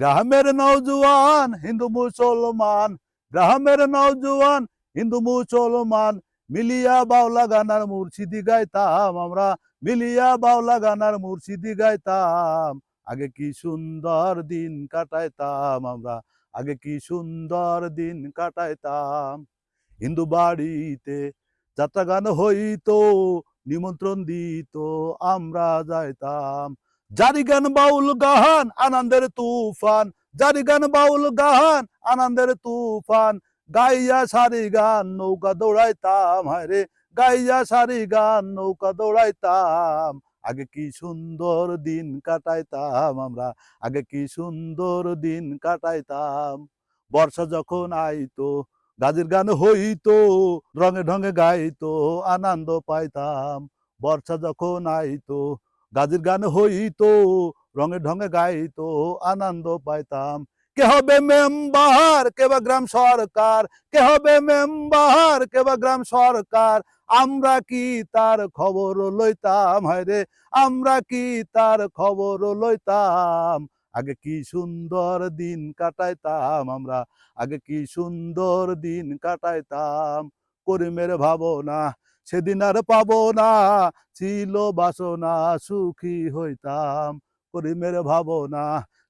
গ্রামের নওজোয়ান হিন্দু মুসলমান, গ্রামের নওজোয়ান হিন্দু মুসলমান মিলিয়া বাউলা গানার মুর্শিদি গাইতাম আমরা, মিলিয়া বাউলা গানার মুর্শিদি গাইতাম। আগে কি সুন্দর দিন কাটাইতাম আমরা, আগে কি সুন্দর দিন কাটাইতাম। হিন্দু বাড়িতে যাত্রা গান হইতো, নিমন্ত্রণ দিত, আমরা যাইতাম। জারি গান বাউল গান আনন্দের তুফান, জারি গান বাউল গান আনন্দের তুফান, গাইয়া সারি গান নৌকা দৌড়াইতাম, হায়রে গাইয়া সারি গান নৌকা দৌড়াইতাম। আগে কি সুন্দর দিন কাটাইতাম আমরা, আগে কি সুন্দর দিন কাটাইতাম। বর্ষা যখন আইতো গাজীর গান হইতো, রঙে ঢঙে গাইতো, আনন্দ পাইতাম। বর্ষা যখন আইতো গাজীর গান হইতো, রঙে ঢঙে গাইতো, আনন্দ পাইতাম। কে হবে মেম্বার, কে বা গ্রাম সরকার, কে হবে মেম্বার, কে বা গ্রাম সরকার, আমরা কি তার খবর লইতাম, হায়রে আমরা কি তার খবর লইতাম। আগে কি সুন্দর দিন কাটাইতাম আমরা, আগে কি সুন্দর দিন কাটাইতাম। করিমের ভাবনা সেদিন আর পাবো না, ছিল বাসনা সুখী হইতাম। করিমের ভাবনা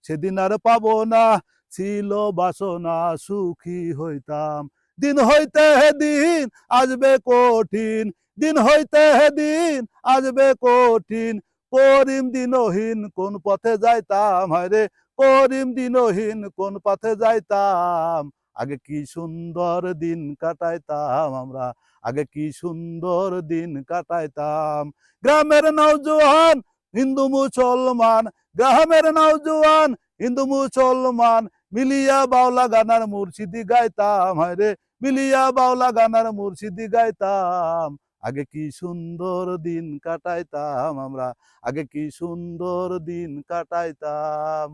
সেদিন আর পাবো না, ছিল বাসনা সুখী হইতাম। দিন হইতে দিন আসবে কঠিন, দিন হইতে দিন আসবে কঠিন, করিম দিনহীন কোন পথে যাইতাম, হায়রে করিম দিনহীন কোন পথে যাইতাম। আগে কি সুন্দর দিন কাটাইতাম আমরা, আগে কি সুন্দর দিন কাটাইতাম। গ্রামের নওজোয়ান হিন্দু মুসলমান, গ্রামের নওজোয়ান হিন্দু মুসলমান মিলিয়া বাউলা গানার মুর্শিদি গাইতাম, হায়রে মিলিয়া বাউলা গানার মুর্শিদি গাইতাম। আগে কি সুন্দর দিন কাটাইতাম আমরা, আগে কি সুন্দর দিন কাটাইতাম।